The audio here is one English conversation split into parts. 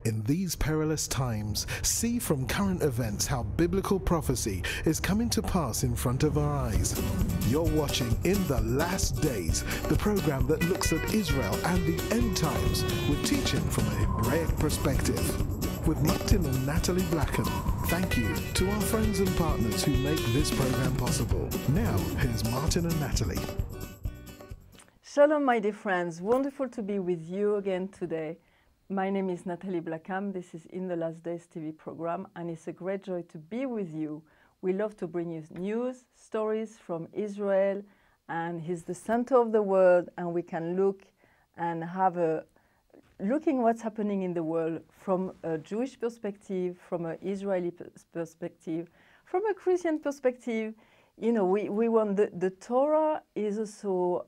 In these perilous times, see from current events how biblical prophecy is coming to pass in front of our eyes. You're watching In the Last Days, the program that looks at Israel and the end times with teaching from a Hebraic perspective. With Martin and Natalie Blackham, thank you to our friends and partners who make this program possible. Now, here's Martin and Natalie. Shalom, my dear friends. Wonderful to be with you again today. My name is Natalie Blackham. This is In the Last Days TV program, and it's a great joy to be with you. We love to bring you news, stories from Israel, and he's the center of the world, and we can look and have a looking what's happening in the world from a Jewish perspective, from an Israeli perspective, from a Christian perspective. You know, we want the Torah is also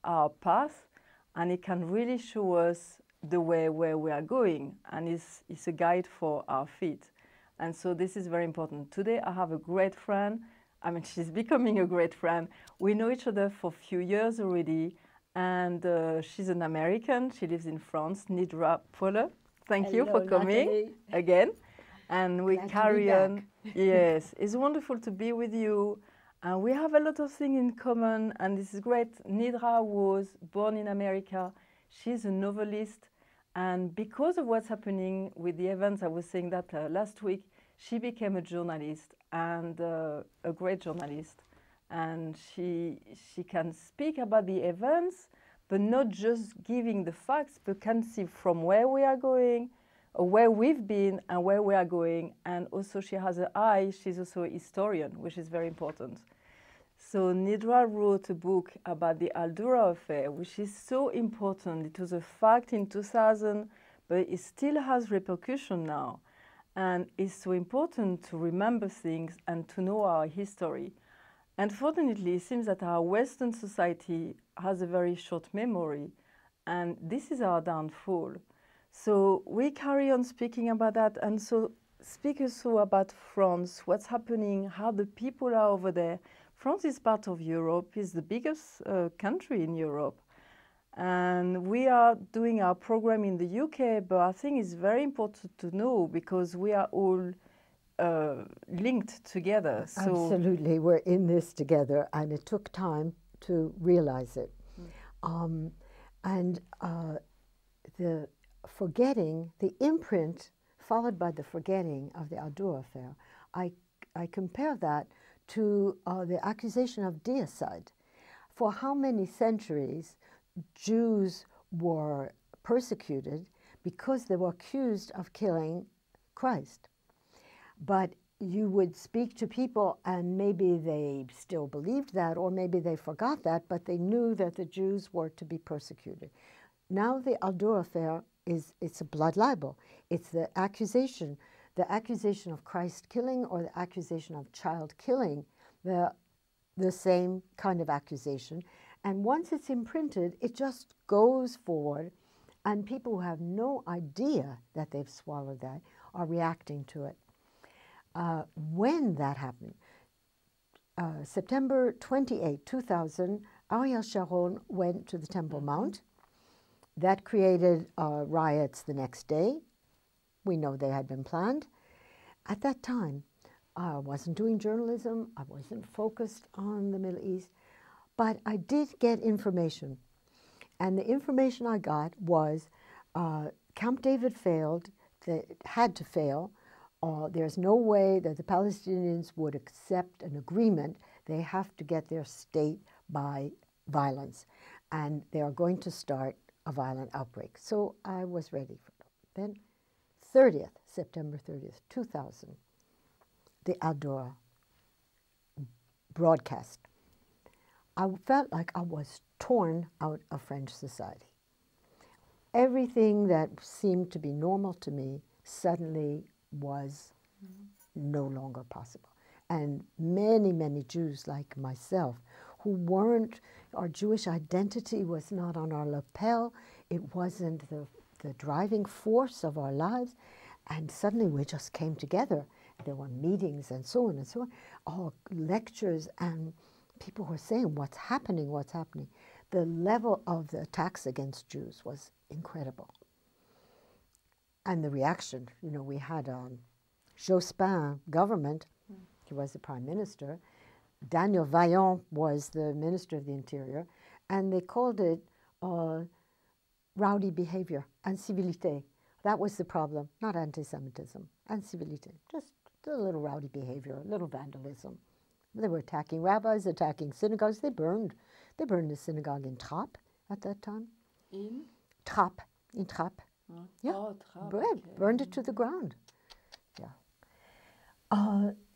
our path, and it can really show us the way where we are going, and it's a guide for our feet. And so this is very important. Today I have a great friend. I mean, she's becoming a great friend. We know each other for a few years already, and she's an American. She lives in France, Nidra. Thank you for coming, Natalie. Again. And we Glad carry on. Yes, it's wonderful to be with you. And we have a lot of things in common, and this is great. Nidra was born in America. She's a novelist, and because of what's happening with the events, I was saying that last week, she became a journalist, and a great journalist. And she can speak about the events, but not just giving the facts, but can see from where we are going, or where we've been and where we are going. And also she has an eye, she's also a historian, which is very important. So Nidra wrote a book about the Aldura affair, which is so important. It was a fact in 2000, but it still has repercussion now. And it's so important to remember things and to know our history. Unfortunately, it seems that our Western society has a very short memory, and this is our downfall. So we carry on speaking about that, and so speak also about France, what's happening, how the people are over there. France is part of Europe, is the biggest country in Europe. And we are doing our program in the UK, but I think it's very important to know because we are all linked together. So absolutely, we're in this together, and it took time to realize it. The forgetting, the imprint, followed by the forgetting of the Aldura affair, I compare that to the accusation of deicide. For how many centuries Jews were persecuted because they were accused of killing Christ. But you would speak to people and maybe they still believed that, or maybe they forgot that, but they knew that the Jews were to be persecuted. Now the Aldura affair it's a blood libel. It's the accusation of Christ killing or the accusation of child killing, the same kind of accusation. And once it's imprinted, it just goes forward, and people who have no idea that they've swallowed that are reacting to it. When that happened, September 28, 2000, Ariel Sharon went to the Temple Mount. That created riots the next day. We know they had been planned. At that time, I wasn't doing journalism. I wasn't focused on the Middle East. But I did get information. And the information I got was Camp David failed. It had to fail. There's no way that the Palestinians would accept an agreement. They have to get their state by violence. And they are going to start a violent outbreak. So I was ready for it. Then September 30th, 2000, the Aldura broadcast. I felt like I was torn out of French society. Everything that seemed to be normal to me suddenly was no longer possible. And many, many Jews like myself who weren't, our Jewish identity was not on our lapel, it wasn't the driving force of our lives, and suddenly we just came together. There were meetings and so on, all lectures, and people were saying, what's happening, what's happening? The level of the attacks against Jews was incredible. and the reaction, we had Jospin government, he was the prime minister, Daniel Vaillant was the minister of the interior, and they called it rowdy behavior, incivilité. That was the problem, not anti-Semitism, incivilité, just a little rowdy behavior, a little vandalism. They were attacking rabbis, attacking synagogues. They burned the synagogue in Trappes at that time. In Trappes. Yeah, oh, Trappes, okay. Burned it to the ground. Yeah.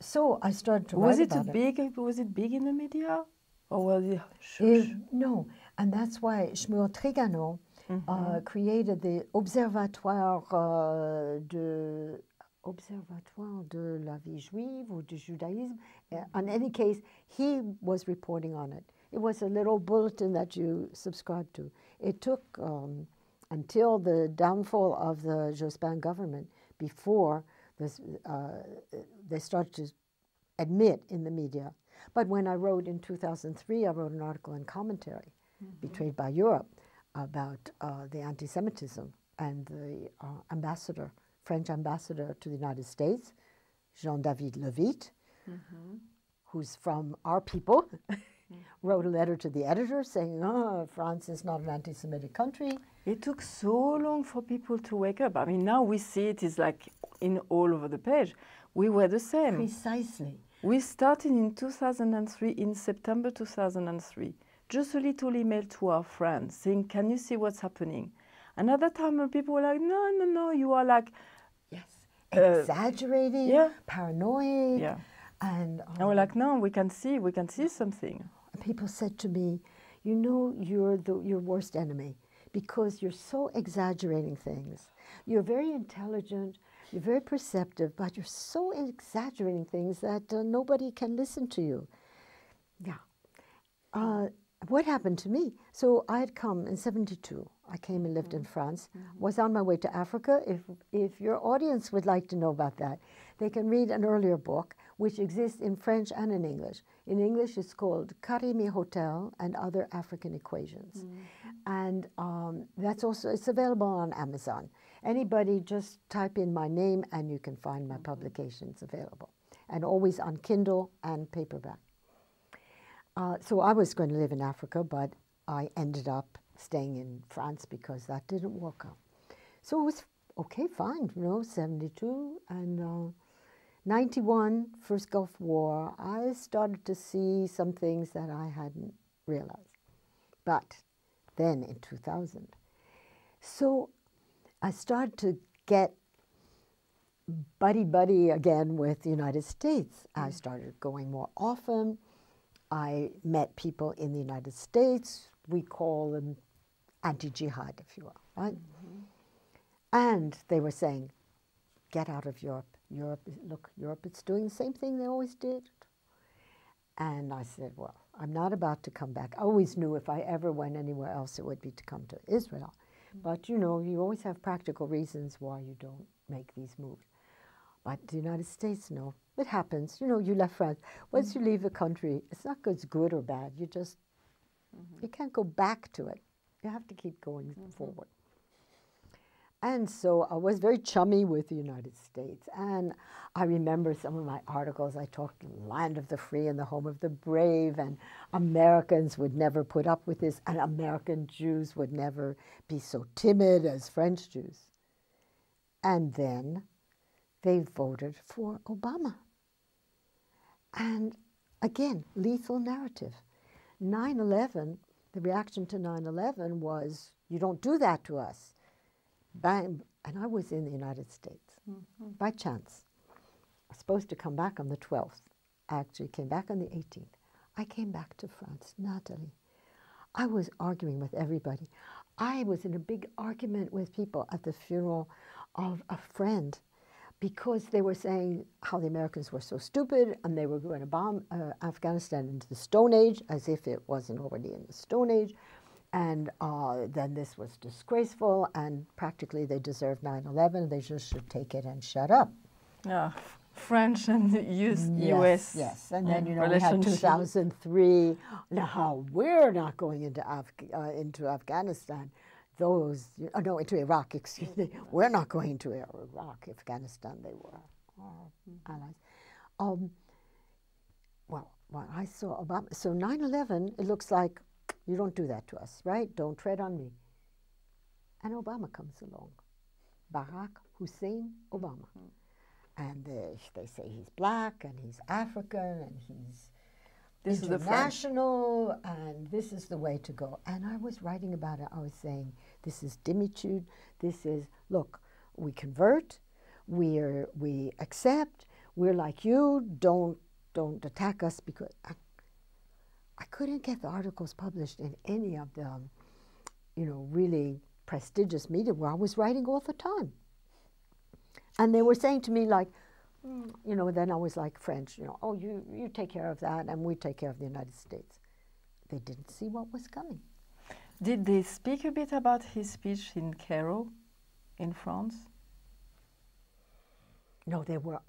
So I started to was write it about it. Was it big in the media, or was it shush? No, and that's why Shmuel Trigano created the Observatoire de la vie juive or du judaïsme. In any case, he was reporting on it. It was a little bulletin that you subscribed to. It took until the downfall of the Jospin government before this, they started to admit in the media. But when I wrote in 2003, I wrote an article in Commentary, Betrayed by Europe, about the anti-Semitism and the ambassador, French ambassador to the United States, Jean-David Levitte, who's from our people, wrote a letter to the editor saying, France is not an anti-Semitic country. It took so long for people to wake up. I mean, now we see it is like in all over the page. We were the same. Precisely. We started in 2003, in September 2003, just a little email to our friends saying, can you see what's happening? And at that time, people were like, no, you are like... Yes, exaggerating, yeah. paranoid. Yeah. And we're like, no, we can see something. People said to me, you're your worst enemy because you're so exaggerating things. You're very intelligent, you're very perceptive, but you're so exaggerating things that nobody can listen to you. Yeah. What happened to me? So I had come in 72. I came and lived in France, was on my way to Africa. If your audience would like to know about that, they can read an earlier book, which exists in French and in English. In English, it's called Karimi Hotel and Other African Equations. And it's available on Amazon. Anybody just type in my name and you can find my publications available. And always on Kindle and paperback. So I was going to live in Africa, but I ended up staying in France because that didn't work out. So it was okay, fine, 72 and 91, first Gulf War, I started to see some things that I hadn't realized. But then in 2000, so I started to get buddy again with the United States. I started going more often. I met people in the United States. We call them anti-jihad, if you will, right? And they were saying, get out of Europe. Europe is doing the same thing they always did. And I said, well, I'm not about to come back. I always knew if I ever went anywhere else, it would be to come to Israel. But, you always have practical reasons why you don't make these moves. But the United States, no. It happens. You left France. Once you leave the country, it's not good or bad. You just, you can't go back to it. You have to keep going forward. And so I was very chummy with the United States. And I remember some of my articles. I talked land of the free and the home of the brave, and Americans would never put up with this, and American Jews would never be so timid as French Jews. And then they voted for Obama. And again, lethal narrative. 9/11, the reaction to 9/11 was, you don't do that to us. Bang. And I was in the United States by chance. I was supposed to come back on the 12th. I actually came back on the 18th. I came back to France, Natalie. I was arguing with everybody. I was in a big argument with people at the funeral of a friend because they were saying how the Americans were so stupid and they were going to bomb Afghanistan into the Stone Age as if it wasn't already in the Stone Age. And then this was disgraceful, and practically they deserved 9/11. They just should take it and shut up. French and U.S. Yes, and then we had 2003. Now we're not going into Afghanistan. those, no, into Iraq, excuse me. We're not going to Iraq, Afghanistan, they were our allies. Well, I saw Obama, so 9/11, it looks like, you don't do that to us, right? Don't tread on me. And Obama comes along. Barack Hussein Obama. And they say he's black, and he's African, and he's international, and this is the way to go. And I was writing about it. I was saying, this is dimitude. This is, look, we convert, we accept, we're like you, don't attack us, because I couldn't get the articles published in any of the, really prestigious media where I was writing all the time. And they were saying to me, like, then I was like French, oh, you take care of that, and we take care of the United States. They didn't see what was coming. Did they speak a bit about his speech in Cairo, in France? No, they were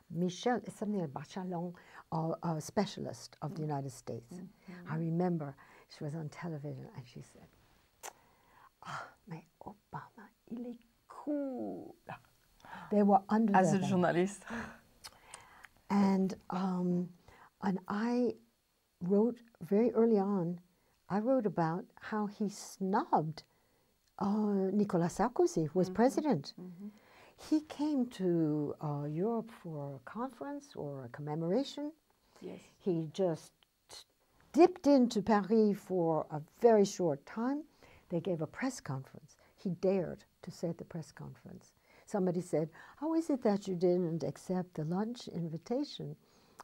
Michel is something like Bachelon, a specialist of the United States. I remember she was on television, and she said, mais Obama, il est cool. They were under as a journalist. And I wrote very early on, I wrote about how he snubbed Nicolas Sarkozy, who was president. He came to Europe for a conference or a commemoration. Yes. He just dipped into Paris for a very short time. They gave a press conference. He dared to say at the press conference. Somebody said, how is it that you didn't accept the lunch invitation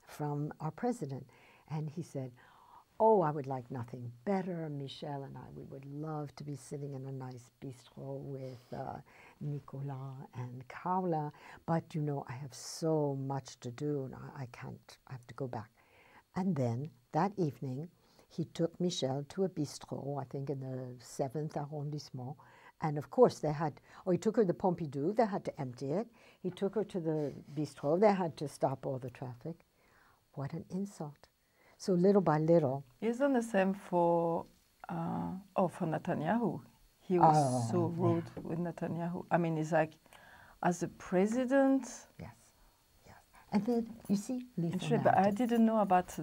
from our president? And he said, oh, I would like nothing better. Michel and I, we would love to be sitting in a nice bistro with Nicolas and Carla. But, I have so much to do, and I can't, I have to go back. And then that evening, he took Michel to a bistro, I think in the 7th arrondissement. And of course, he took her to Pompidou, they had to empty it. He took her to the bistro, they had to stop all the traffic. What an insult. So little by little. Isn't the same for Netanyahu? He was so rude with Netanyahu. I mean, it's like, as a president. Yes. And then, you see, but I didn't know about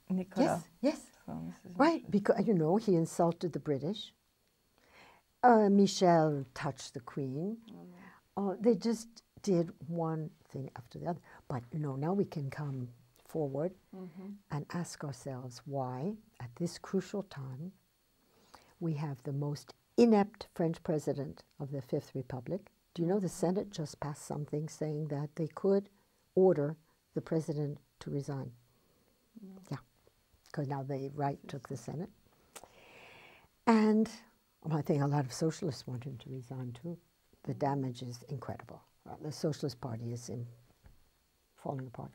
Nicolas. Yes. So right, because, he insulted the British. Michel touched the Queen. They just did one thing after the other. But, now we can come forward and ask ourselves why, at this crucial time, we have the most inept French president of the Fifth Republic. Do you know the Senate just passed something saying that they could order the president to resign? Yeah, because now the right took the Senate. And I think a lot of socialists want him to resign too. The damage is incredible. The Socialist Party is falling apart.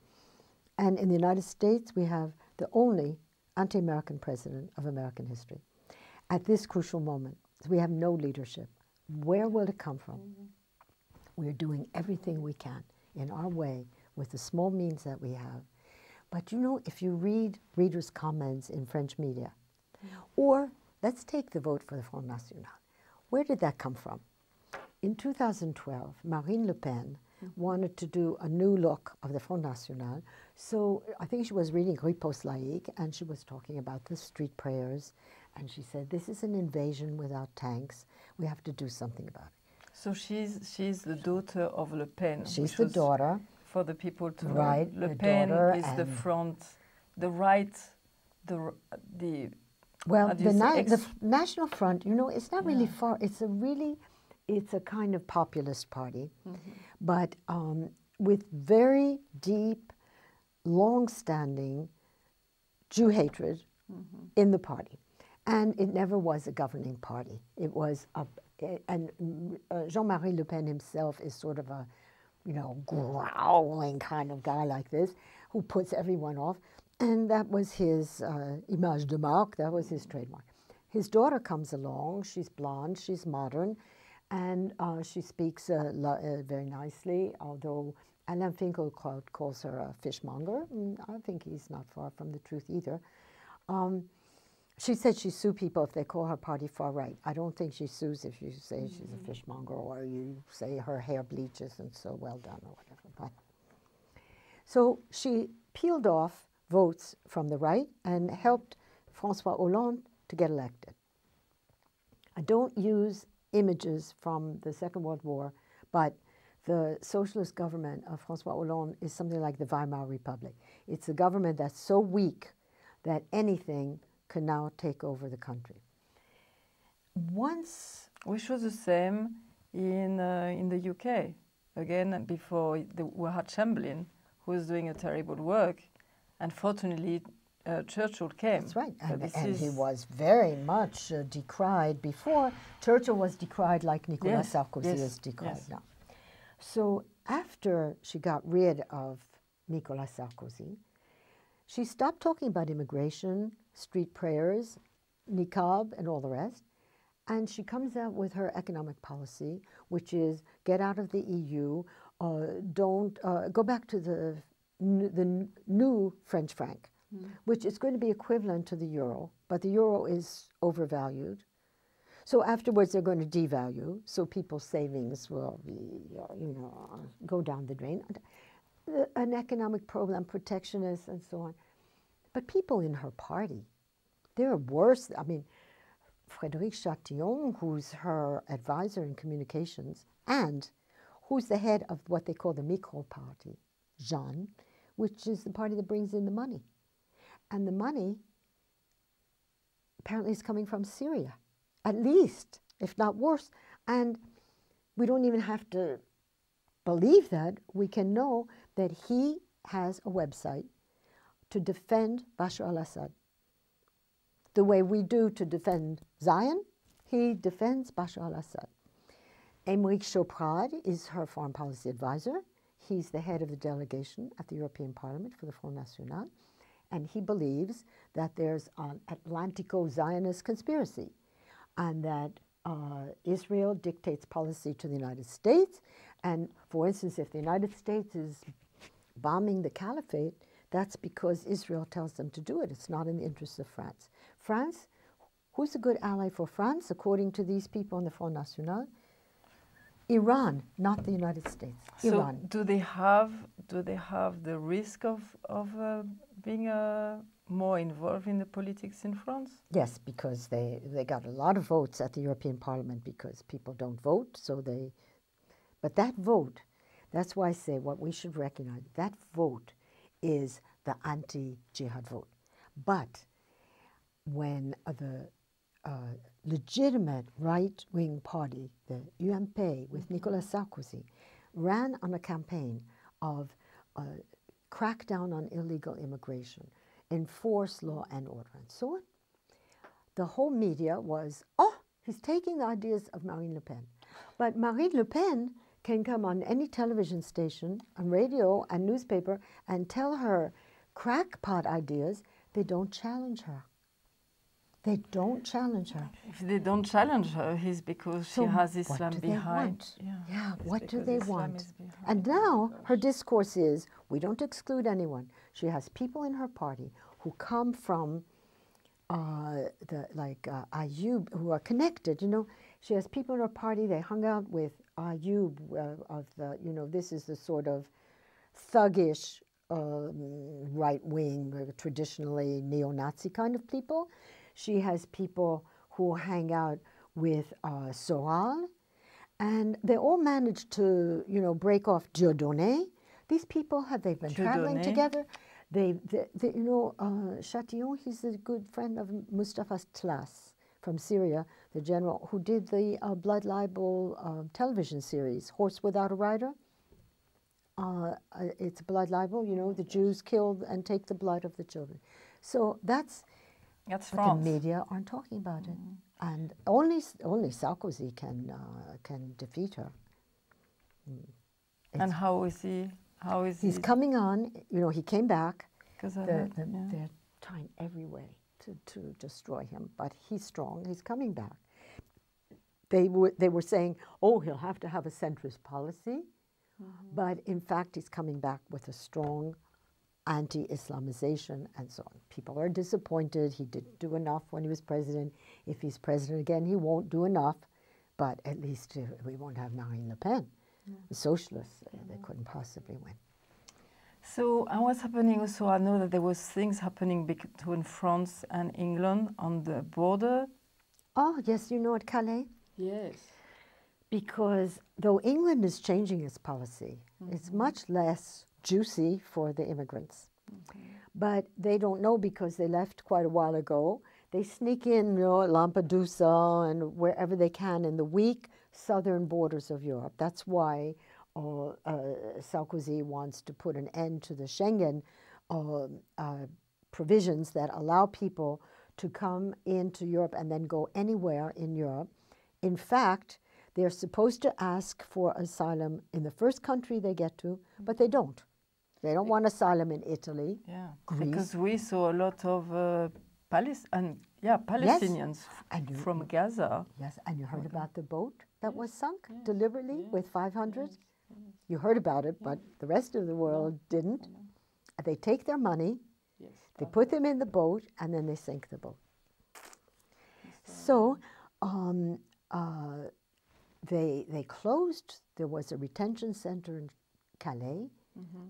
And in the United States, we have the only anti-American president of American history. At this crucial moment, we have no leadership. Where will it come from? We're doing everything we can in our way with the small means that we have. But if you read readers' comments in French media, or let's take the vote for the Front National. Where did that come from? In 2012, Marine Le Pen wanted to do a new look of the Front National. So I think she was reading Riposte Laïque, and she was talking about the street prayers. And she said, this is an invasion without tanks. We have to do something about it. So she's the daughter of Le Pen. She's the daughter. For the people to right, know, Le Pen is the front, the right, the well, the National Front, it's not really far. It's a kind of populist party, but with very deep, long-standing Jew hatred in the party. And it never was a governing party. It was, and Jean-Marie Le Pen himself is sort of a, growling kind of guy like this, who puts everyone off. And that was his image de marque, that was his trademark. His daughter comes along, she's blonde, she's modern, and she speaks very nicely, although Alain Finkielkraut calls her a fishmonger. I think he's not far from the truth either. She said she sued people if they call her party far right. I don't think she sues if you say she's a fishmonger or you say her hair bleaches and so well done or whatever. But so she peeled off votes from the right and helped François Hollande to get elected. I don't use images from the Second World War, but the socialist government of François Hollande is something like the Weimar Republic. It's a government that's so weak that anything can now take over the country. Once, Which was the same in the UK. Again, before we had Chamberlain, who was doing a terrible work, and fortunately Churchill came. that's right, So and he was very much decried before. Churchill was decried like Nicolas Yes, Sarkozy yes, is decried yes. now. So after she got rid of Nicolas Sarkozy, she stopped talking about immigration, street prayers, niqab, and all the rest. And she comes out with her economic policy, which is get out of the EU, don't go back to the new French franc, which is going to be equivalent to the euro, but the euro is overvalued. So afterwards, they're going to devalue, so people's savings will be, go down the drain. An economic problem, protectionist, and so on. But people in her party, they're worse. I mean, Frédéric Chatillon, who's her advisor in communications, and who's the head of what they call the Micro Party, Jeanne, which is the party that brings in the money. And the money apparently is coming from Syria, at least, if not worse. And we don't even have to believe that. We can know that he has a website to defend Bashar al-Assad. The way we do to defend Zion, he defends Bashar al-Assad. Émeric Chauprade is her foreign policy advisor. He's the head of the delegation at the European Parliament for the Front National, and he believes that there's an Atlantico-Zionist conspiracy and that Israel dictates policy to the United States. And for instance, if the United States is bombing the caliphate, that's because Israel tells them to do it. It's not in the interest of France. France, who's a good ally for France, according to these people in the Front National? Iran, not the United States. So Iran. do they have the risk of being more involved in the politics in France? Yes, because they got a lot of votes at the European Parliament because people don't vote, but that vote, that's why I say what we should recognize, that vote is the anti-jihad vote. But when the legitimate right-wing party, the UMP with Nicolas Sarkozy, ran on a campaign of crackdown on illegal immigration, enforce law and order, and so on, the whole media was, oh, he's taking the ideas of Marine Le Pen. But Marine Le Pen can come on any television station, on radio and newspaper, and tell her crackpot ideas. They don't challenge her. They don't challenge her. If they don't challenge her, it's because So she has what Islam do they behind. want? Yeah, Yeah, it's what do because they Islam want? is behind. And Oh now my her gosh. discourse is, we don't exclude anyone. She has people in her party who come from Ayub, who are connected, She has people in her party, they hung out with Ayub of the, this is the sort of thuggish, right-wing, traditionally neo-Nazi kind of people. She has people who hang out with Soral, and they all managed to, break off Dieudonné. These people, they've been traveling Dieudonné. together. Chatillon, he's a good friend of Mustafa Tlass from Syria, the general who did the blood libel television series, Horse Without a Rider. It's a blood libel, the Jews kill and take the blood of the children. So that's That's but France. the media aren't talking about it, and only Sarkozy can defeat her. And how is he? How is He's he? coming on. He came back. 'Cause I heard, yeah. They're trying every way to destroy him, but he's strong. He's coming back. They were saying, oh, he'll have to have a centrist policy, but in fact, he's coming back with a strong anti-Islamization and so on. People are disappointed. He didn't do enough when he was president. If he's president again, he won't do enough, but at least we won't have Marine Le Pen. The socialists, they couldn't possibly win. So, and what's happening also, I know that there was things happening between France and England on the border. Oh, yes, you know at Calais? Yes. Because though England is changing its policy, it's much less juicy for the immigrants. But they don't know because they left quite a while ago. They sneak in, you know, Lampedusa and wherever they can in the weak southern borders of Europe. That's why Sarkozy wants to put an end to the Schengen provisions that allow people to come into Europe and then go anywhere in Europe. In fact, they're supposed to ask for asylum in the first country they get to, but they don't. They don't want asylum in Italy, Greece. Because we saw a lot of Palestinians from Gaza. Yes, and you heard about the boat that was sunk deliberately with 500? You heard about it, but the rest of the world didn't. They take their money, they put them in the boat, and then they sink the boat. So they closed, there was a retention center in Calais,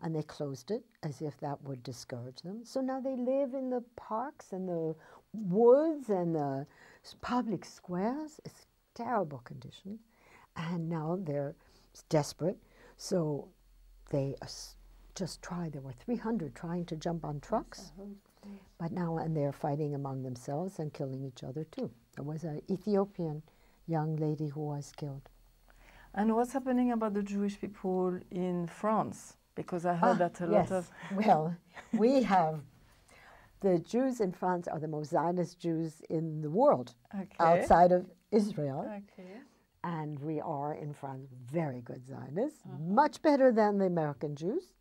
and they closed it as if that would discourage them. So now they live in the parks and the woods and the public squares. It's terrible conditions. And now they're desperate. So they just tried. There were 300 trying to jump on trucks. But now and they're fighting among themselves and killing each other too. There was an Ethiopian young lady who was killed. And what's happening about the Jewish people in France? Because I heard that a lot of... Well, we have... The Jews in France are the most Zionist Jews in the world, outside of Israel. And we are, in France, very good Zionists, much better than the American Jews.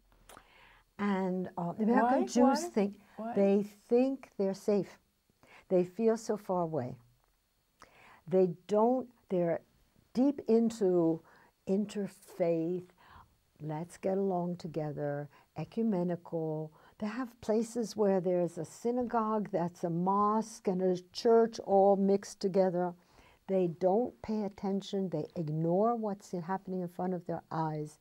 And the American Jews think they're safe. They feel so far away. They're deep into interfaith, let's get along together, ecumenical. They have places where there's a synagogue that's a mosque and a church all mixed together. They don't pay attention. They ignore what's happening in front of their eyes.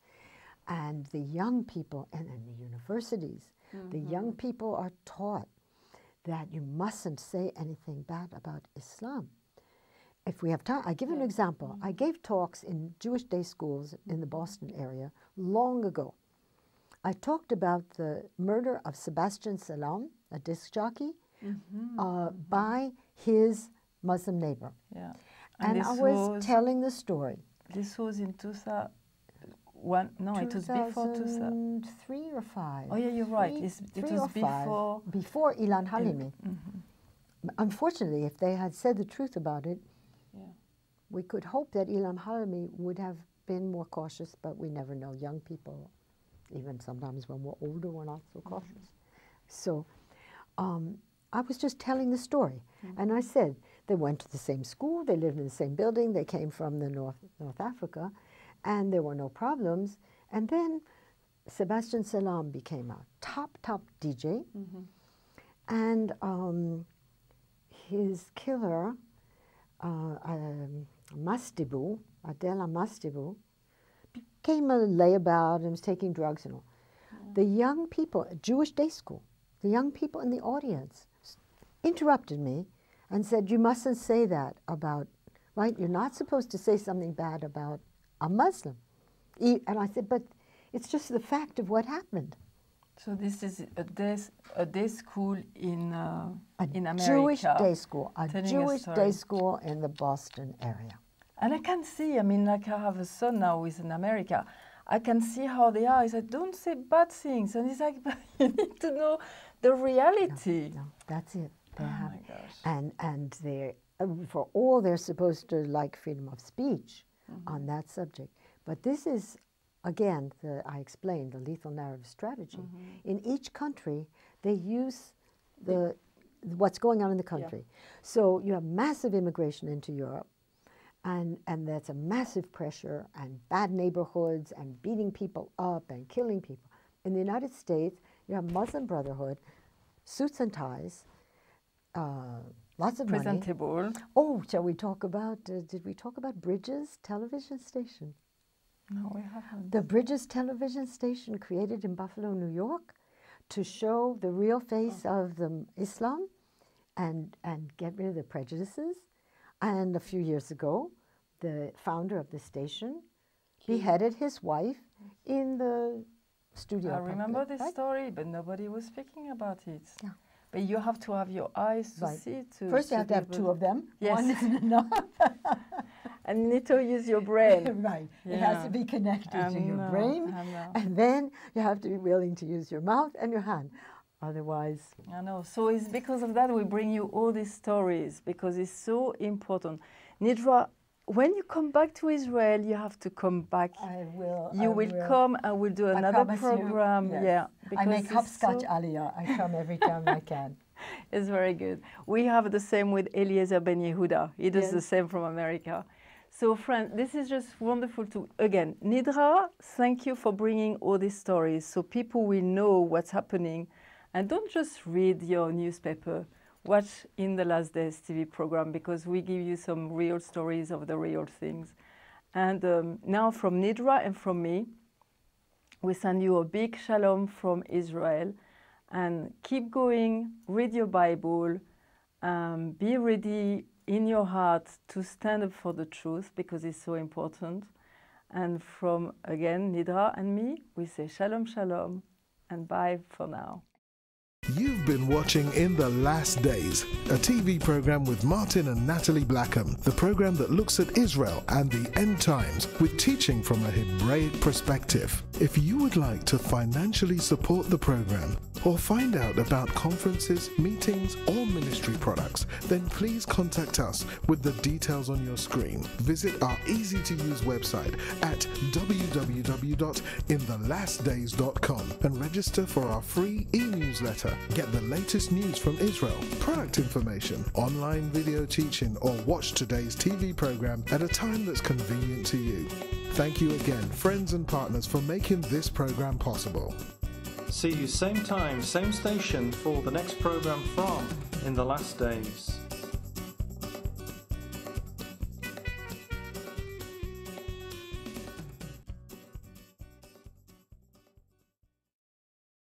And the young people, and in the universities, the young people are taught that you mustn't say anything bad about Islam. If we have time, I give an example. I gave talks in Jewish day schools in the Boston area long ago. I talked about the murder of Sebastian Salam, a disc jockey, by his Muslim neighbor. And I was telling the story. This was in 2001. No, it was before 2003 or 5. Oh yeah, you're right. It was before. Before Ilan Halimi. Unfortunately, if they had said the truth about it, we could hope that Ilan Halimi would have been more cautious, but we never know. Young people, even sometimes when we're older, we're not so cautious. So I was just telling the story. And I said, they went to the same school, they lived in the same building, they came from the North Africa, and there were no problems. And then Sebastian Salam became a top DJ, and his killer, Adela Mastibu, became a layabout and was taking drugs and all. The young people at Jewish day school, the young people in the audience interrupted me and said, you mustn't say that about, right? You're not supposed to say something bad about a Muslim. And I said, but it's just the fact of what happened. So this is a day school in America. Jewish day school, a Jewish day school in the Boston area. And I can see, I mean, like I have a son now who is in America. I can see how they are. He said, don't say bad things. And he's like, but you need to know the reality. No, that's it. They have, my gosh. And they're, for all they're supposed to like freedom of speech on that subject. But this is, again, I explained the lethal narrative strategy. In each country, they use what's going on in the country. So you have massive immigration into Europe, and that's a massive pressure, and bad neighborhoods, and beating people up, and killing people. In the United States, You have Muslim Brotherhood, suits and ties, lots of money. Presentable. Oh, shall we talk about, did we talk about Bridges television station? No, we haven't. The Bridges television station created in Buffalo, New York to show the real face of the Islam and get rid of the prejudices. And a few years ago, the founder of the station beheaded his wife in the studio. I remember this right? story, but nobody was speaking about it. Yeah. But you have to have your eyes to Right. see. First, you have to have two of them. Yes. One isn't enough. And need to use your brain. Right. It Yeah. has to be connected to your know, brain. I know. And then you have to be willing to use your mouth and your hand. Otherwise, I know. So it's because of that we bring you all these stories, because it's so important. Nidra, when you come back to Israel, you have to come back. I will. You will come and we'll do another program. Yes. Yeah. I because make it's hopscotch so- aliyah. I come every time I can. It's very good. We have the same with Eliezer Ben Yehuda. He does Yes. the same from America. So, friends, this is just wonderful to, again, Nidra, thank you for bringing all these stories so people will know what's happening. And don't just read your newspaper. Watch In the Last Days TV program, because we give you some real stories of the real things. And now from Nidra and from me, we send you a big shalom from Israel. And keep going, read your Bible, be ready in your heart to stand up for the truth, because it's so important. And from, again, Nidra and me, we say shalom, shalom, and bye for now. You've been watching In the Last Days, a TV program with Martin and Natalie Blackham, the program that looks at Israel and the end times with teaching from a Hebraic perspective. If you would like to financially support the program or find out about conferences, meetings, or ministry products, then please contact us with the details on your screen. Visit our easy-to-use website at www.inthelastdays.com and register for our free e-newsletter. Get the latest news from Israel, product information, online video teaching, or watch today's TV program at a time that's convenient to you. Thank you again, friends and partners, for making this program possible. See you same time, same station for the next program from In the Last Days.